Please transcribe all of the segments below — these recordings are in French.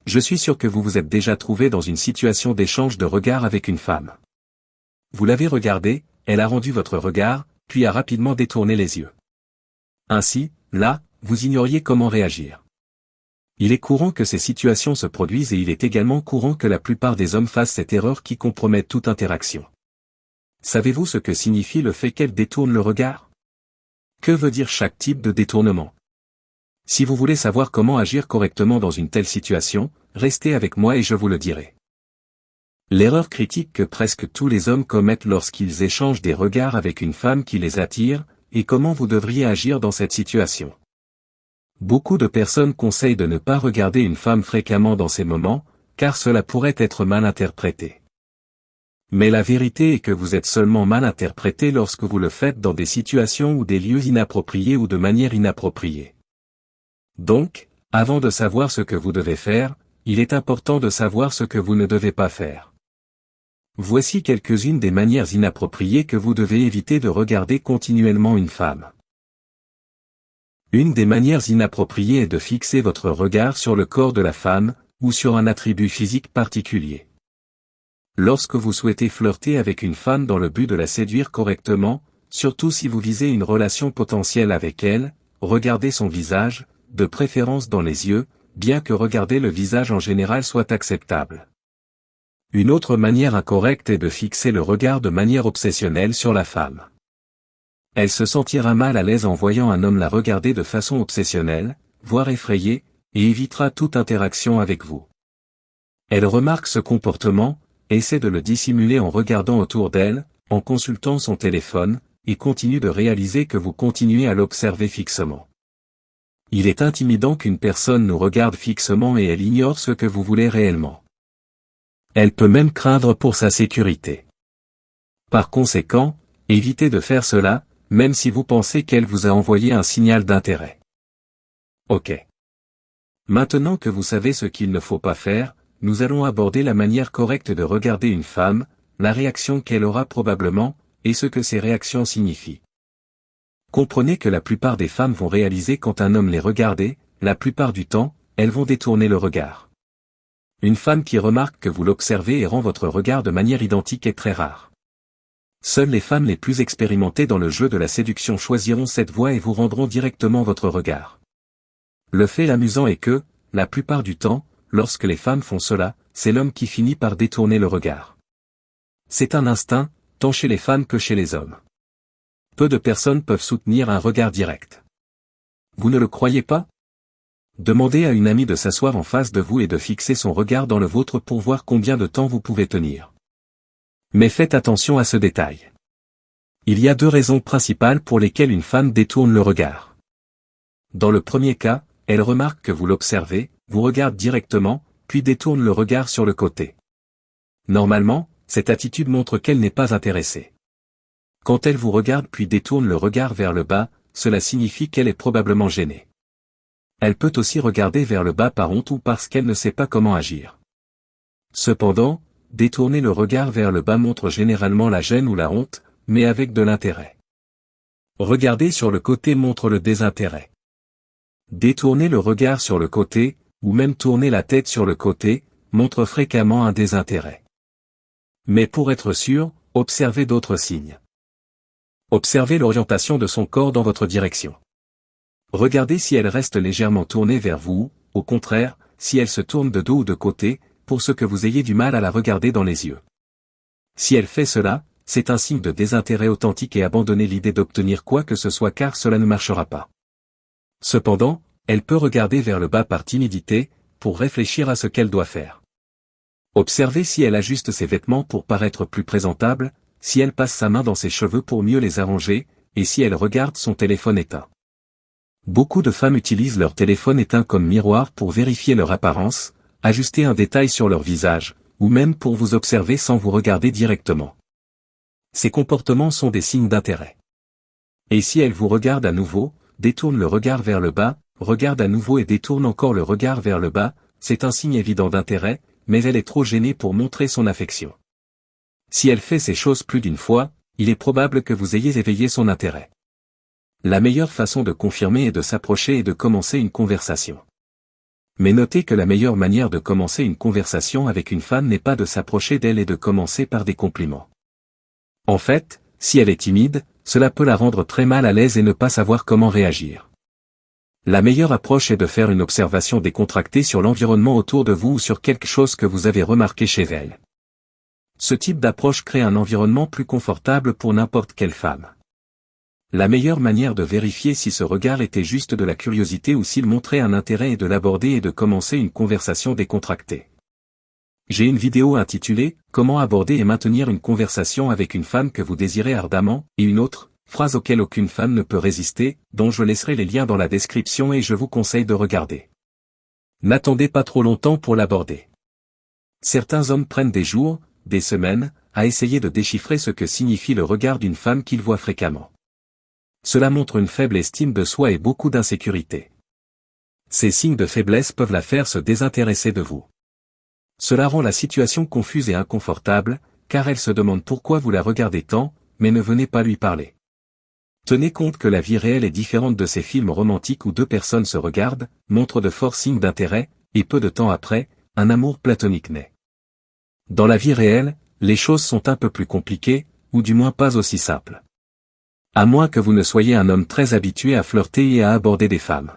Je suis sûr que vous vous êtes déjà trouvé dans une situation d'échange de regards avec une femme. Vous l'avez regardée, elle a rendu votre regard, puis a rapidement détourné les yeux. Ainsi, là, vous ignoriez comment réagir. Il est courant que ces situations se produisent et il est également courant que la plupart des hommes fassent cette erreur qui compromet toute interaction. Savez-vous ce que signifie le fait qu'elle détourne le regard? Que veut dire chaque type de détournement? Si vous voulez savoir comment agir correctement dans une telle situation, restez avec moi et je vous le dirai. L'erreur critique que presque tous les hommes commettent lorsqu'ils échangent des regards avec une femme qui les attire, et comment vous devriez agir dans cette situation. Beaucoup de personnes conseillent de ne pas regarder une femme fréquemment dans ces moments, car cela pourrait être mal interprété. Mais la vérité est que vous êtes seulement mal interprété lorsque vous le faites dans des situations ou des lieux inappropriés ou de manière inappropriée. Donc, avant de savoir ce que vous devez faire, il est important de savoir ce que vous ne devez pas faire. Voici quelques-unes des manières inappropriées que vous devez éviter de regarder continuellement une femme. Une des manières inappropriées est de fixer votre regard sur le corps de la femme, ou sur un attribut physique particulier. Lorsque vous souhaitez flirter avec une femme dans le but de la séduire correctement, surtout si vous visez une relation potentielle avec elle, regardez son visage, de préférence dans les yeux, bien que regarder le visage en général soit acceptable. Une autre manière incorrecte est de fixer le regard de manière obsessionnelle sur la femme. Elle se sentira mal à l'aise en voyant un homme la regarder de façon obsessionnelle, voire effrayée, et évitera toute interaction avec vous. Elle remarque ce comportement, essaie de le dissimuler en regardant autour d'elle, en consultant son téléphone, et continue de réaliser que vous continuez à l'observer fixement. Il est intimidant qu'une personne nous regarde fixement et elle ignore ce que vous voulez réellement. Elle peut même craindre pour sa sécurité. Par conséquent, évitez de faire cela, même si vous pensez qu'elle vous a envoyé un signal d'intérêt. Ok. Maintenant que vous savez ce qu'il ne faut pas faire, nous allons aborder la manière correcte de regarder une femme, la réaction qu'elle aura probablement, et ce que ces réactions signifient. Comprenez que la plupart des femmes vont réaliser quand un homme les regarde, la plupart du temps, elles vont détourner le regard. Une femme qui remarque que vous l'observez et rend votre regard de manière identique est très rare. Seules les femmes les plus expérimentées dans le jeu de la séduction choisiront cette voie et vous rendront directement votre regard. Le fait amusant est que, la plupart du temps, lorsque les femmes font cela, c'est l'homme qui finit par détourner le regard. C'est un instinct, tant chez les femmes que chez les hommes. Peu de personnes peuvent soutenir un regard direct. Vous ne le croyez pas? Demandez à une amie de s'asseoir en face de vous et de fixer son regard dans le vôtre pour voir combien de temps vous pouvez tenir. Mais faites attention à ce détail. Il y a deux raisons principales pour lesquelles une femme détourne le regard. Dans le premier cas, elle remarque que vous l'observez, vous regarde directement, puis détourne le regard sur le côté. Normalement, cette attitude montre qu'elle n'est pas intéressée. Quand elle vous regarde puis détourne le regard vers le bas, cela signifie qu'elle est probablement gênée. Elle peut aussi regarder vers le bas par honte ou parce qu'elle ne sait pas comment agir. Cependant, détourner le regard vers le bas montre généralement la gêne ou la honte, mais avec de l'intérêt. Regarder sur le côté montre le désintérêt. Détourner le regard sur le côté, ou même tourner la tête sur le côté, montre fréquemment un désintérêt. Mais pour être sûr, observez d'autres signes. Observez l'orientation de son corps dans votre direction. Regardez si elle reste légèrement tournée vers vous, au contraire, si elle se tourne de dos ou de côté, pour ce que vous ayez du mal à la regarder dans les yeux. Si elle fait cela, c'est un signe de désintérêt authentique et abandonnez l'idée d'obtenir quoi que ce soit car cela ne marchera pas. Cependant, elle peut regarder vers le bas par timidité, pour réfléchir à ce qu'elle doit faire. Observez si elle ajuste ses vêtements pour paraître plus présentable, si elle passe sa main dans ses cheveux pour mieux les arranger, et si elle regarde son téléphone éteint. Beaucoup de femmes utilisent leur téléphone éteint comme miroir pour vérifier leur apparence, ajuster un détail sur leur visage, ou même pour vous observer sans vous regarder directement. Ces comportements sont des signes d'intérêt. Et si elle vous regarde à nouveau, détourne le regard vers le bas, regarde à nouveau et détourne encore le regard vers le bas, c'est un signe évident d'intérêt, mais elle est trop gênée pour montrer son affection. Si elle fait ces choses plus d'une fois, il est probable que vous ayez éveillé son intérêt. La meilleure façon de confirmer est de s'approcher et de commencer une conversation. Mais notez que la meilleure manière de commencer une conversation avec une femme n'est pas de s'approcher d'elle et de commencer par des compliments. En fait, si elle est timide, cela peut la rendre très mal à l'aise et ne pas savoir comment réagir. La meilleure approche est de faire une observation décontractée sur l'environnement autour de vous ou sur quelque chose que vous avez remarqué chez elle. Ce type d'approche crée un environnement plus confortable pour n'importe quelle femme. La meilleure manière de vérifier si ce regard était juste de la curiosité ou s'il montrait un intérêt est de l'aborder et de commencer une conversation décontractée. J'ai une vidéo intitulée « Comment aborder et maintenir une conversation avec une femme que vous désirez ardemment » et une autre « Phrase auquel aucune femme ne peut résister » dont je laisserai les liens dans la description et je vous conseille de regarder. N'attendez pas trop longtemps pour l'aborder. Certains hommes prennent des jours, des semaines, à essayer de déchiffrer ce que signifie le regard d'une femme qu'ils voient fréquemment. Cela montre une faible estime de soi et beaucoup d'insécurité. Ces signes de faiblesse peuvent la faire se désintéresser de vous. Cela rend la situation confuse et inconfortable, car elle se demande pourquoi vous la regardez tant, mais ne venez pas lui parler. Tenez compte que la vie réelle est différente de ces films romantiques où deux personnes se regardent, montrent de forts signes d'intérêt, et peu de temps après, un amour platonique naît. Dans la vie réelle, les choses sont un peu plus compliquées, ou du moins pas aussi simples. À moins que vous ne soyez un homme très habitué à flirter et à aborder des femmes.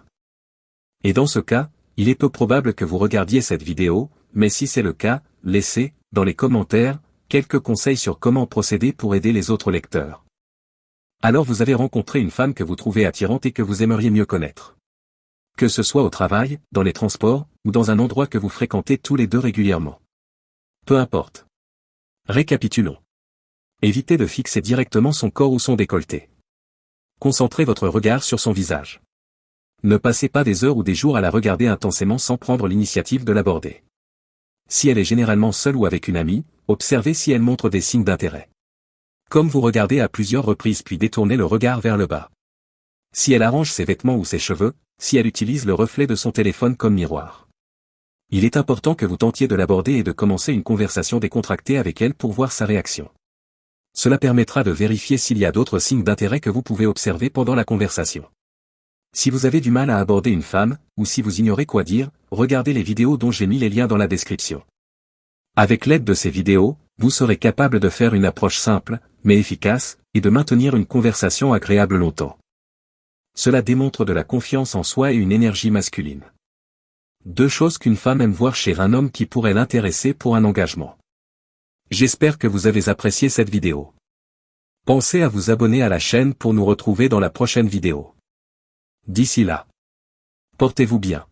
Et dans ce cas, il est peu probable que vous regardiez cette vidéo, mais si c'est le cas, laissez, dans les commentaires, quelques conseils sur comment procéder pour aider les autres lecteurs. Alors vous avez rencontré une femme que vous trouvez attirante et que vous aimeriez mieux connaître. Que ce soit au travail, dans les transports, ou dans un endroit que vous fréquentez tous les deux régulièrement. Peu importe. Récapitulons. Évitez de fixer directement son corps ou son décolleté. Concentrez votre regard sur son visage. Ne passez pas des heures ou des jours à la regarder intensément sans prendre l'initiative de l'aborder. Si elle est généralement seule ou avec une amie, observez si elle montre des signes d'intérêt. Comme vous regardez à plusieurs reprises puis détournez le regard vers le bas. Si elle arrange ses vêtements ou ses cheveux, si elle utilise le reflet de son téléphone comme miroir. Il est important que vous tentiez de l'aborder et de commencer une conversation décontractée avec elle pour voir sa réaction. Cela permettra de vérifier s'il y a d'autres signes d'intérêt que vous pouvez observer pendant la conversation. Si vous avez du mal à aborder une femme, ou si vous ignorez quoi dire, regardez les vidéos dont j'ai mis les liens dans la description. Avec l'aide de ces vidéos, vous serez capable de faire une approche simple, mais efficace, et de maintenir une conversation agréable longtemps. Cela démontre de la confiance en soi et une énergie masculine. Deux choses qu'une femme aime voir chez un homme qui pourrait l'intéresser pour un engagement. J'espère que vous avez apprécié cette vidéo. Pensez à vous abonner à la chaîne pour nous retrouver dans la prochaine vidéo. D'ici là, portez-vous bien.